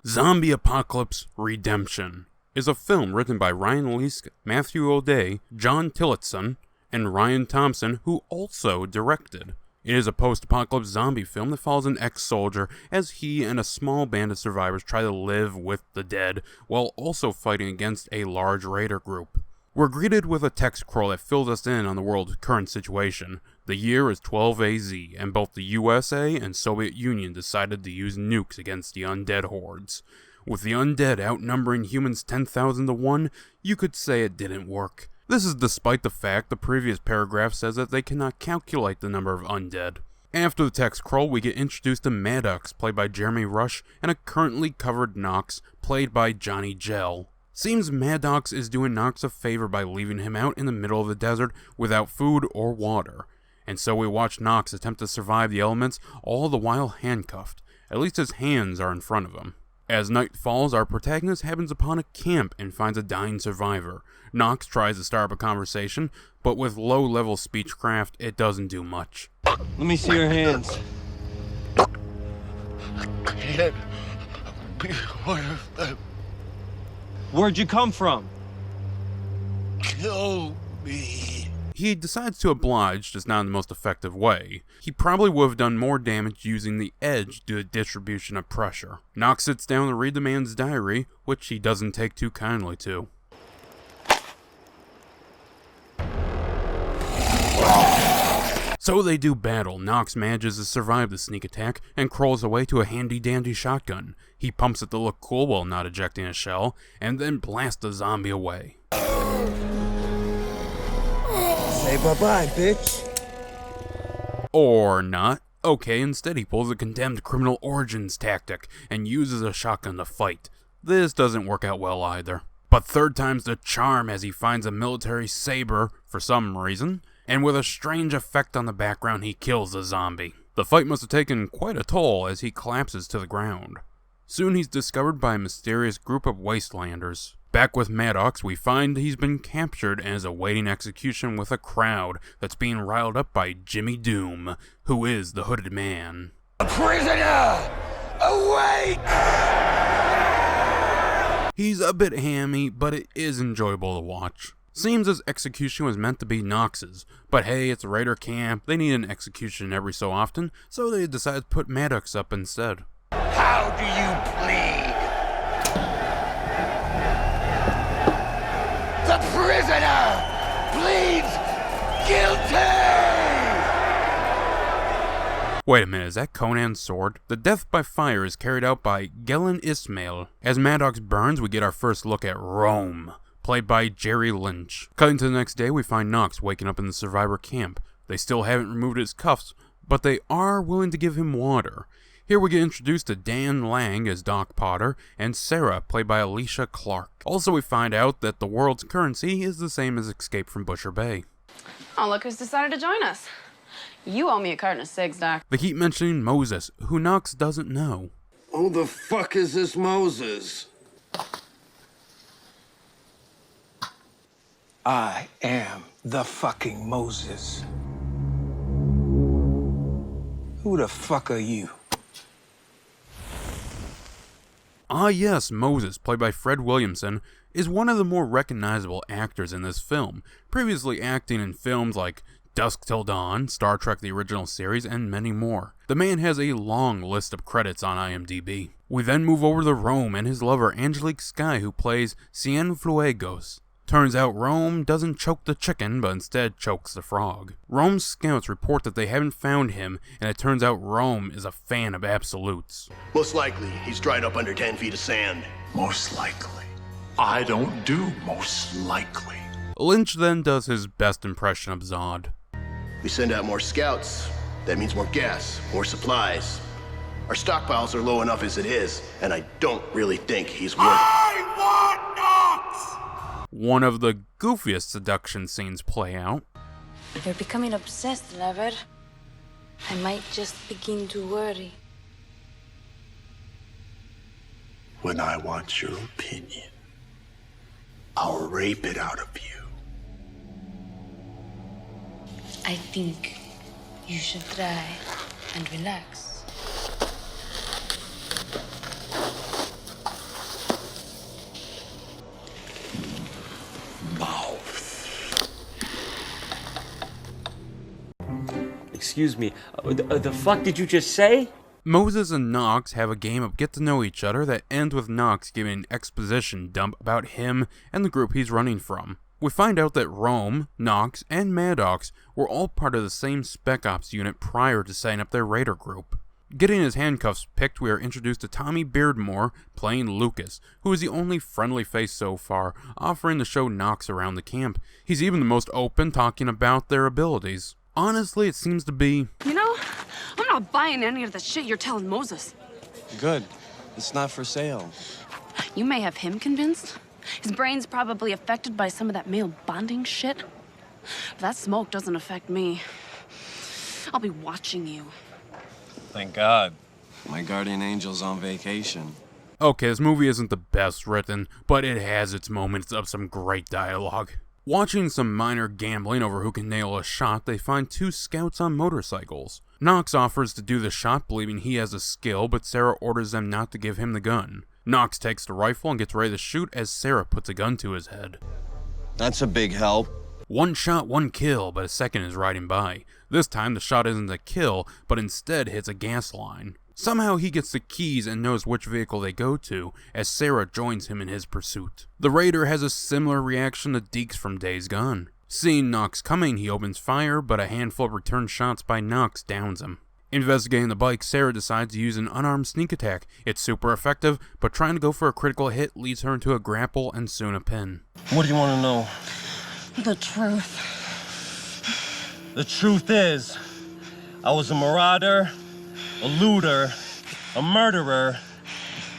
Zombie Apocalypse Redemption is a film written by Ryan Leask, Matthew O'Day, John Tillotson, and Ryan Thompson, who also directed. It is a post-apocalypse zombie film that follows an ex-soldier as he and a small band of survivors try to live with the dead while also fighting against a large raider group. We're greeted with a text scroll that fills us in on the world's current situation. The year is 12 AZ, and both the USA and Soviet Union decided to use nukes against the undead hordes. With the undead outnumbering humans 10,000 to 1, you could say it didn't work. This is despite the fact the previous paragraph says that they cannot calculate the number of undead. After the text scroll, we get introduced to Maddox, played by Jeremy Rush, and a currently covered Knox, played by Johnny Gell. Seems Maddox is doing Knox a favor by leaving him out in the middle of the desert without food or water. And so we watch Knox attempt to survive the elements, all the while handcuffed. At least his hands are in front of him. As night falls, our protagonist happens upon a camp and finds a dying survivor. Knox tries to start up a conversation, but with low-level speechcraft, it doesn't do much. Let me see your hands. Can't be one of them. Where'd you come from? Kill me. He decides to oblige, just not in the most effective way. He probably would have done more damage using the edge due to distribution of pressure. Knox sits down to read the man's diary, which he doesn't take too kindly to. So they do battle. Knox manages to survive the sneak attack and crawls away to a handy-dandy shotgun. He pumps it to look cool while not ejecting a shell, and then blasts the zombie away. Say bye-bye, bitch. Or not. Okay, instead he pulls a condemned criminal origins tactic and uses a shotgun to fight. This doesn't work out well either. But third time's the charm as he finds a military saber for some reason, and with a strange effect on the background he kills the zombie. The fight must have taken quite a toll as he collapses to the ground. Soon he's discovered by a mysterious group of wastelanders. Back with Maddox, we find he's been captured and is awaiting execution with a crowd that's being riled up by Jimmy Doom, who is the Hooded Man. A prisoner awaits! He's a bit hammy, but it is enjoyable to watch. Seems his execution was meant to be Knox's, but hey, it's a raider camp, they need an execution every so often, so they decide to put Maddox up instead. How do you plead? The prisoner pleads guilty! Wait a minute, is that Conan's sword? The death by fire is carried out by Gelen Ismail. As Maddox burns, we get our first look at Rome, played by Jerry Lynch. Cutting to the next day, we find Knox waking up in the survivor camp. They still haven't removed his cuffs, but they are willing to give him water. Here we get introduced to Dan Lang as Doc Potter, and Sarah, played by Alicia Clark. Also, we find out that the world's currency is the same as Escape from Butcher Bay. Oh, look who's decided to join us. You owe me a carton of cigs, Doc. They keep mentioning Moses, who Knox doesn't know. Who the fuck is this Moses? I am the fucking Moses. Who the fuck are you? Ah yes, Moses, played by Fred Williamson, is one of the more recognizable actors in this film, previously acting in films like Dusk Till Dawn, Star Trek the Original Series, and many more. The man has a long list of credits on IMDb. We then move over to Rome and his lover Angelique Skye, who plays Cienfuegos. Turns out Rome doesn't choke the chicken, but instead chokes the frog. Rome's scouts report that they haven't found him, and it turns out Rome is a fan of absolutes. Most likely, he's dried up under 10 feet of sand. Most likely. I don't do most likely. Lynch then does his best impression of Zod. We send out more scouts. That means more gas, more supplies. Our stockpiles are low enough as it is, and I don't really think he's worth... I want Knox! One of the goofiest seduction scenes play out. You're becoming obsessed, lover. I might just begin to worry. When I want your opinion, I'll rape it out of you. I think you should try and relax. Excuse me, the fuck did you just say? Moses and Knox have a game of get to know each other that ends with Knox giving an exposition dump about him and the group he's running from. We find out that Rome, Knox, and Maddox were all part of the same Spec Ops unit prior to setting up their Raider group. Getting his handcuffs picked, we are introduced to Tommy Beardmore playing Lucas, who is the only friendly face so far, offering to show Knox around the camp. He's even the most open, talking about their abilities. Honestly, it seems to be... You know, I'm not buying any of the shit you're telling Moses. Good. It's not for sale. You may have him convinced. His brain's probably affected by some of that male bonding shit. But that smoke doesn't affect me. I'll be watching you. Thank God. My guardian angel's on vacation. Okay, this movie isn't the best written, but it has its moments of some great dialogue. Watching some minor gambling over who can nail a shot, they find two scouts on motorcycles. Knox offers to do the shot, believing he has a skill, but Sarah orders them not to give him the gun. Knox takes the rifle and gets ready to shoot as Sarah puts a gun to his head. That's a big help. One shot, one kill, but a second is riding by. This time the shot isn't a kill, but instead hits a gas line. Somehow he gets the keys and knows which vehicle they go to, as Sarah joins him in his pursuit. The Raider has a similar reaction to Deeks from Days Gone. Seeing Knox coming, he opens fire, but a handful of return shots by Knox downs him. Investigating the bike, Sarah decides to use an unarmed sneak attack. It's super effective, but trying to go for a critical hit leads her into a grapple and soon a pin. What do you want to know? The truth. The truth is, I was a marauder, a looter, a murderer,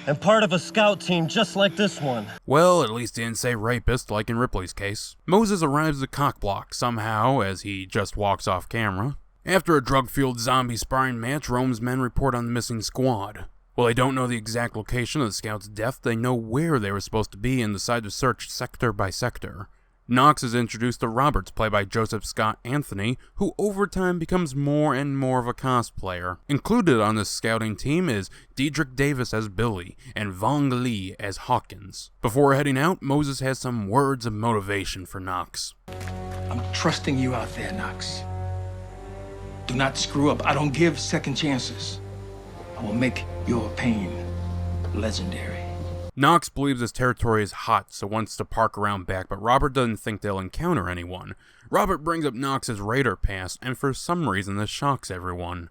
and part of a scout team just like this one. Well, at least he didn't say rapist like in Ripley's case. Moses arrives at cockblock somehow as he just walks off camera. After a drug-fueled zombie sparring match, Rome's men report on the missing squad. While they don't know the exact location of the scout's death, they know where they were supposed to be and decide to search sector by sector. Knox is introduced to Roberts, played by Joseph Scott Anthony, who over time becomes more and more of a cosplayer. Included on this scouting team is Diedrich Davis as Billy and Vong Lee as Hawkins. Before heading out, Moses has some words of motivation for Knox. I'm trusting you out there, Knox. Do not screw up. I don't give second chances. I will make your pain legendary. Knox believes this territory is hot, so wants to park around back, but Robert doesn't think they'll encounter anyone. Robert brings up Knox's Raider pass, and for some reason this shocks everyone.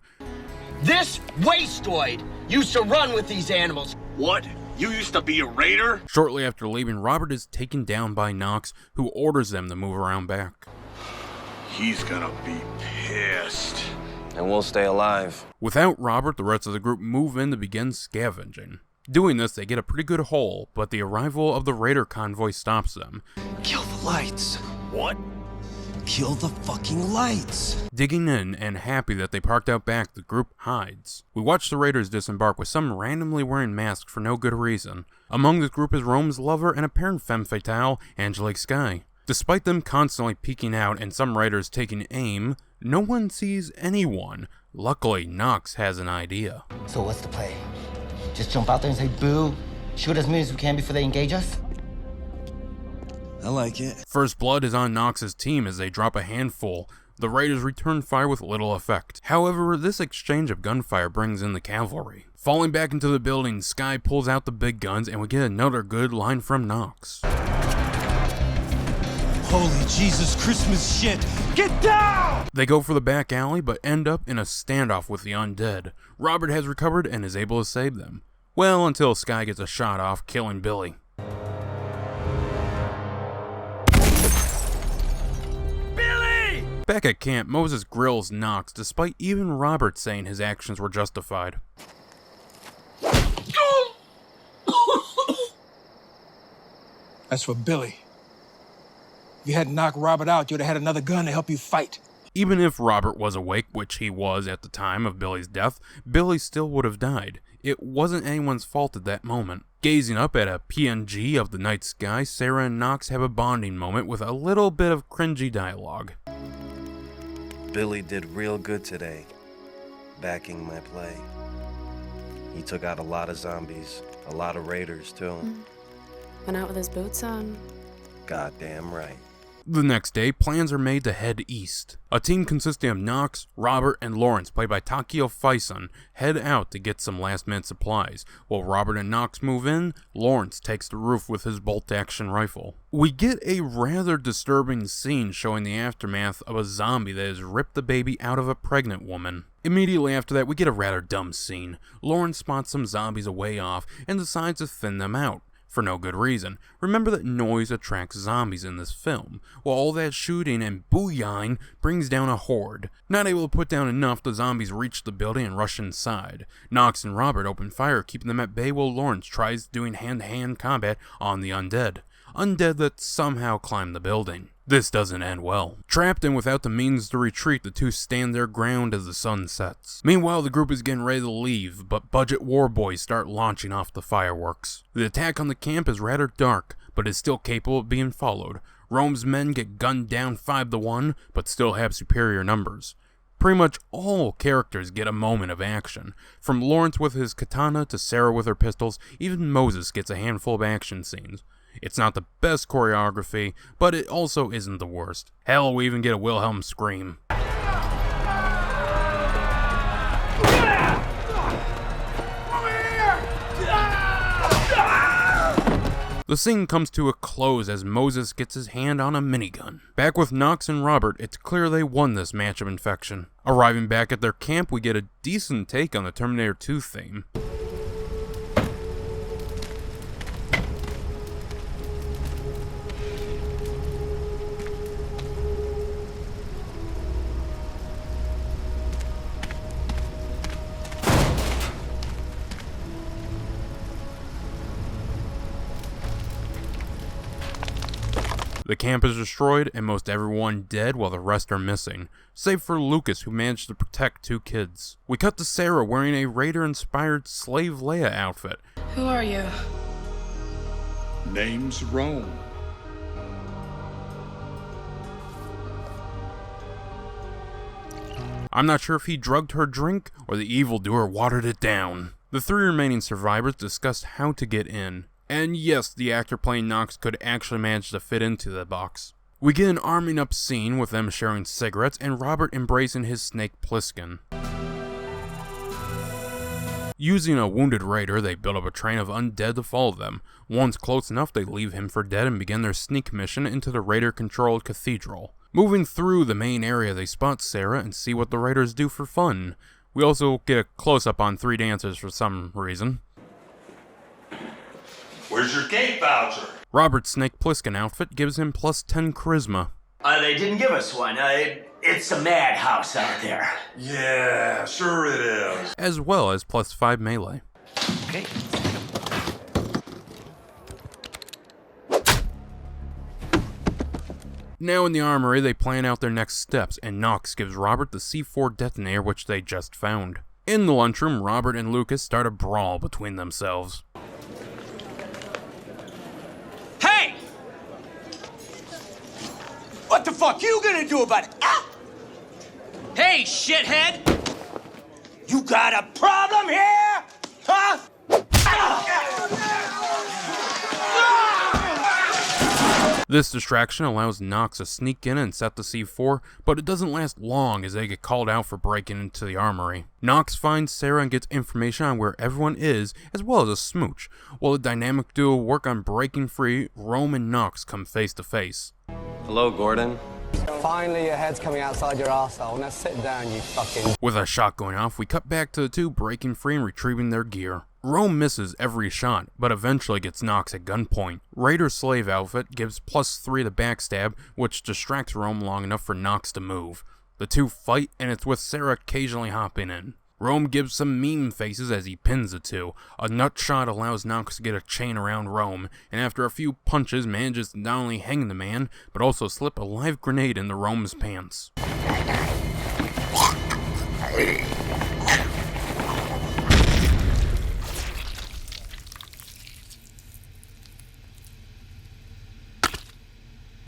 This wasteland used to run with these animals. What? You used to be a raider? Shortly after leaving, Robert is taken down by Knox, who orders them to move around back. He's gonna be pissed. And we'll stay alive. Without Robert, the rest of the group move in to begin scavenging. Doing this, they get a pretty good haul, but the arrival of the Raider convoy stops them. Kill the lights. What? Kill the fucking lights. Digging in and happy that they parked out back, the group hides. We watch the Raiders disembark with some randomly wearing masks for no good reason. Among the group is Rome's lover and apparent femme fatale, Angelique Skye. Despite them constantly peeking out and some Raiders taking aim, no one sees anyone. Luckily, Knox has an idea. So what's the play? Just jump out there and say boo, shoot as many as we can before they engage us? I like it. First blood is on Knox's team as they drop a handful. The Raiders return fire with little effect. However, this exchange of gunfire brings in the cavalry. Falling back into the building, Skye pulls out the big guns and we get another good line from Knox. Holy Jesus Christmas shit. Get down! They go for the back alley but end up in a standoff with the undead. Robert has recovered and is able to save them. Well, until Skye gets a shot off, killing Billy. Billy! Back at camp, Moses grills Knox despite even Robert saying his actions were justified. That's for Billy. If you hadn't knocked Robert out, you'd have had another gun to help you fight. Even if Robert was awake, which he was at the time of Billy's death, Billy still would have died. It wasn't anyone's fault at that moment. Gazing up at a PNG of the night sky, Sarah and Knox have a bonding moment with a little bit of cringy dialogue. Billy did real good today, backing my play. He took out a lot of zombies, a lot of raiders too. Went out with his boots on. Goddamn right. The next day, plans are made to head east. A team consisting of Knox, Robert, and Lawrence, played by Takeo Faison, head out to get some last-minute supplies. While Robert and Knox move in, Lawrence takes the roof with his bolt-action rifle. We get a rather disturbing scene showing the aftermath of a zombie that has ripped the baby out of a pregnant woman. Immediately after that, we get a rather dumb scene. Lawrence spots some zombies a way off and decides to thin them out. For no good reason. Remember that noise attracts zombies in this film, while all that shooting and booyahing brings down a horde. Not able to put down enough, the zombies reach the building and rush inside. Knox and Robert open fire, keeping them at bay while Lawrence tries doing hand-to-hand combat on the undead. Undead that somehow climb the building. This doesn't end well. Trapped and without the means to retreat, the two stand their ground as the sun sets. Meanwhile, the group is getting ready to leave, but budget war boys start launching off the fireworks. The attack on the camp is rather dark, but is still capable of being followed. Rome's men get gunned down 5-1, but still have superior numbers. Pretty much all characters get a moment of action. From Lawrence with his katana to Sarah with her pistols, even Moses gets a handful of action scenes. It's not the best choreography, but it also isn't the worst. Hell, we even get a Wilhelm scream. The scene comes to a close as Moses gets his hand on a minigun. Back with Knox and Robert, it's clear they won this match of infection. Arriving back at their camp, we get a decent take on the Terminator 2 theme. The camp is destroyed and most everyone dead while the rest are missing, save for Lucas who managed to protect 2 kids. We cut to Sarah wearing a Raider-inspired Slave Leia outfit. Who are you? Name's Rome. I'm not sure if he drugged her drink or the evildoer watered it down. The 3 remaining survivors discussed how to get in. And yes, the actor playing Knox could actually manage to fit into the box. We get an arming up scene with them sharing cigarettes and Robert embracing his Snake Plissken. Using a wounded raider, they build up a train of undead to follow them. Once close enough, they leave him for dead and begin their sneak mission into the raider-controlled cathedral. Moving through the main area, they spot Sarah and see what the raiders do for fun. We also get a close-up on 3 dancers for some reason. Where's your gate voucher? Robert's Snake Plissken outfit gives him +10 charisma. They didn't give us one. It's a madhouse out there. Yeah, sure it is. As well as +5 melee. Okay. Now in the armory, they plan out their next steps, and Knox gives Robert the C4 detonator which they just found. In the lunchroom, Robert and Lucas start a brawl between themselves. Hey! What the fuck you gonna do about it? Ah! Hey, shithead! You got a problem here? Huh? This distraction allows Knox to sneak in and set the C4, but it doesn't last long as they get called out for breaking into the armory. Knox finds Sarah and gets information on where everyone is, as well as a smooch. While the dynamic duo work on breaking free, Rome and Knox come face to face. Hello, Gordon. Finally, your head's coming outside your arsehole. Now sit down, you fucking... With a shot going off, we cut back to the two breaking free and retrieving their gear. Rome misses every shot, but eventually gets Knox at gunpoint. Raider slave outfit gives +3 to backstab, which distracts Rome long enough for Knox to move. The two fight, and it's with Sarah occasionally hopping in. Rome gives some meme faces as he pins the two. A nut shot allows Knox to get a chain around Rome, and after a few punches manages to not only hang the man, but also slip a live grenade into Rome's pants.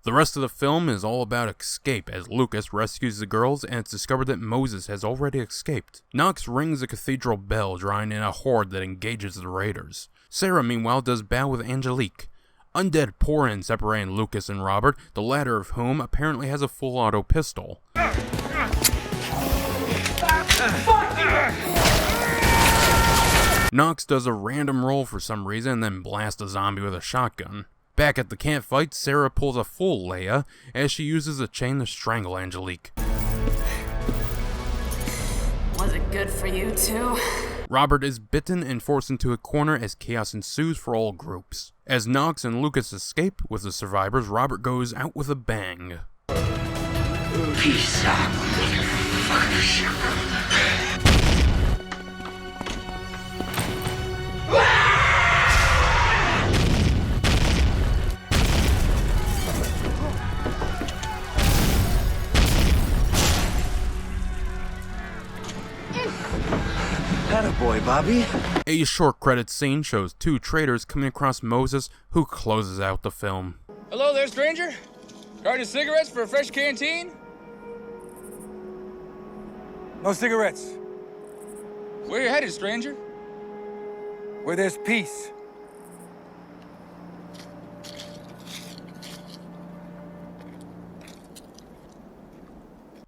The rest of the film is all about escape as Lucas rescues the girls and it's discovered that Moses has already escaped. Knox rings the cathedral bell, drawing in a horde that engages the raiders. Sarah, meanwhile, does battle with Angelique. Undead pour in, separating Lucas and Robert, the latter of whom apparently has a full auto pistol. Knox does a random roll for some reason and then blasts a zombie with a shotgun. Back at the campfight, Sarah pulls a full Leia as she uses a chain to strangle Angelique. Was it good for you too? Robert is bitten and forced into a corner as chaos ensues for all groups. As Knox and Lucas escape with the survivors, Robert goes out with a bang. Peace out, motherfuckers. Attaboy, Bobby. A short credit scene shows two traders coming across Moses, who closes out the film. Hello there, stranger. Carton of cigarettes for a fresh canteen? No cigarettes. Where you headed, stranger? Where there's peace.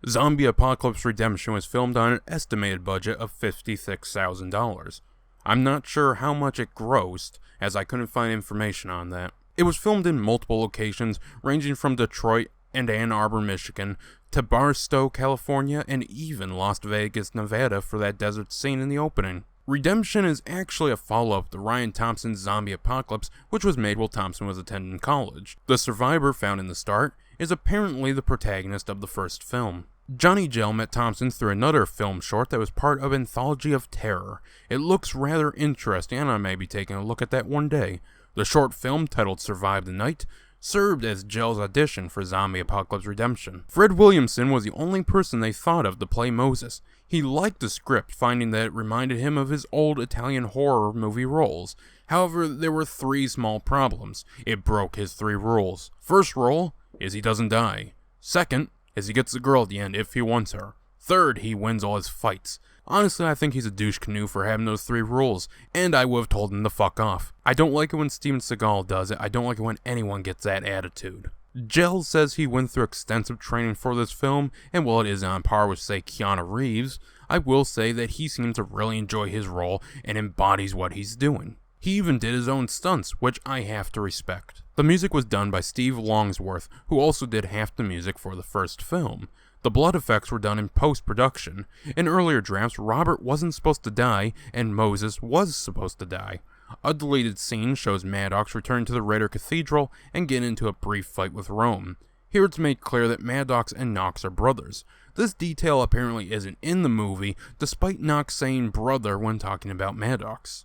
Zombie Apocalypse Redemption was filmed on an estimated budget of $56,000. I'm not sure how much it grossed, as I couldn't find information on that. It was filmed in multiple locations, ranging from Detroit and Ann Arbor, Michigan, to Barstow, California, and even Las Vegas, Nevada for that desert scene in the opening. Redemption is actually a follow-up to Ryan Thompson's Zombie Apocalypse, which was made while Thompson was attending college. The survivor found in the start is apparently the protagonist of the first film. Johnny Gell met Thompson through another film short that was part of Anthology of Terror. It looks rather interesting, and I may be taking a look at that one day. The short film, titled Survive the Night, served as Gell's audition for Zombie Apocalypse Redemption. Fred Williamson was the only person they thought of to play Moses. He liked the script, finding that it reminded him of his old Italian horror movie roles. However, there were three small problems. It broke his three rules. First rule is he doesn't die. Second is he gets the girl at the end if he wants her. Third, he wins all his fights. Honestly, I think he's a douche canoe for having those three rules, and I would have told him to fuck off. I don't like it when Steven Seagal does it. I don't like it when anyone gets that attitude. Gell says he went through extensive training for this film, and while it is on par with, say, Keanu Reeves, I will say that he seems to really enjoy his role and embodies what he's doing. He even did his own stunts, which I have to respect. The music was done by Steve Longsworth, who also did half the music for the first film. The blood effects were done in post-production. In earlier drafts, Robert wasn't supposed to die, and Moses was supposed to die. A deleted scene shows Maddox return to the Raider Cathedral and get into a brief fight with Rome. Here it's made clear that Maddox and Knox are brothers. This detail apparently isn't in the movie, despite Knox saying brother when talking about Maddox.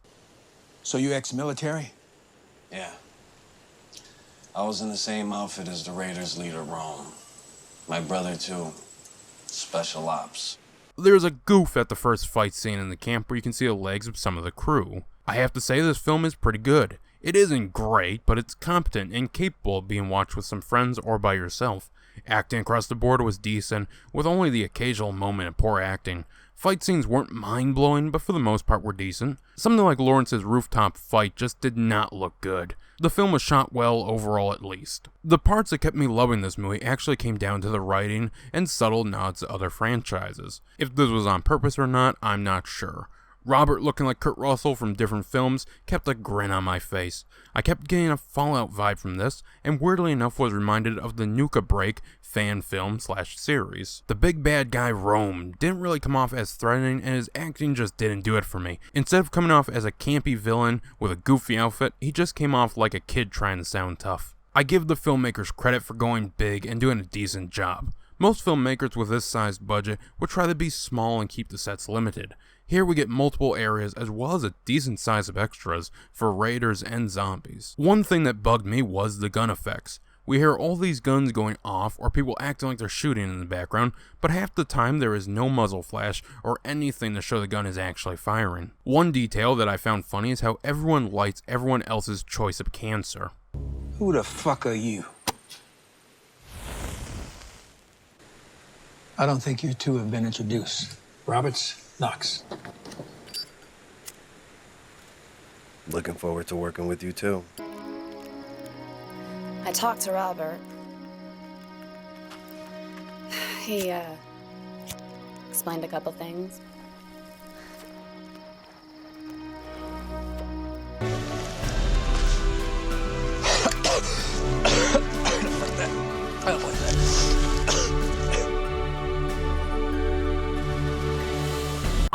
So you ex-military? Yeah. I was in the same outfit as the Raiders leader, Rome. My brother, too. Special ops. There's a goof at the first fight scene in the camp where you can see the legs of some of the crew. I have to say this film is pretty good. It isn't great, but it's competent and capable of being watched with some friends or by yourself. Acting across the board was decent, with only the occasional moment of poor acting. Fight scenes weren't mind-blowing, but for the most part were decent. Something like Lawrence's rooftop fight just did not look good. The film was shot well overall at least. The parts that kept me loving this movie actually came down to the writing and subtle nods to other franchises. If this was on purpose or not, I'm not sure. Robert, looking like Kurt Russell from different films, kept a grin on my face. I kept getting a Fallout vibe from this, and weirdly enough was reminded of the Nuka Break fan film / series. The big bad guy Rome didn't really come off as threatening, and his acting just didn't do it for me. Instead of coming off as a campy villain with a goofy outfit, he just came off like a kid trying to sound tough. I give the filmmakers credit for going big and doing a decent job. Most filmmakers with this sized budget would try to be small and keep the sets limited. Here we get multiple areas as well as a decent size of extras for raiders and zombies. One thing that bugged me was the gun effects. We hear all these guns going off or people acting like they're shooting in the background, but half the time there is no muzzle flash or anything to show the gun is actually firing. One detail that I found funny is how everyone lights everyone else's choice of cancer. Who the fuck are you? I don't think you two have been introduced. Roberts, Knox. Looking forward to working with you too. I talked to Robert. He, explained a couple things. I don't like that.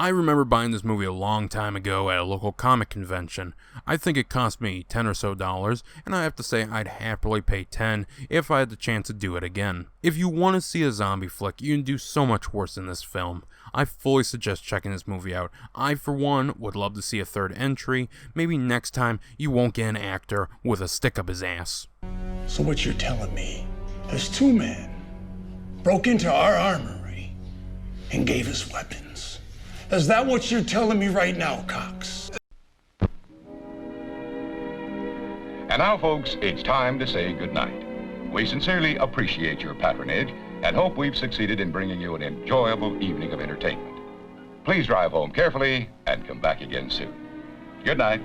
I remember buying this movie a long time ago at a local comic convention. I think it cost me $10 or so, and I have to say I'd happily pay $10 if I had the chance to do it again. If you want to see a zombie flick, you can do so much worse than this film. I fully suggest checking this movie out. I, for one, would love to see a third entry. Maybe next time you won't get an actor with a stick up his ass. So what you're telling me is two men broke into our armory and gave us weapons. Is that what you're telling me right now, Cox? And now, folks, it's time to say goodnight. We sincerely appreciate your patronage and hope we've succeeded in bringing you an enjoyable evening of entertainment. Please drive home carefully and come back again soon. Good night.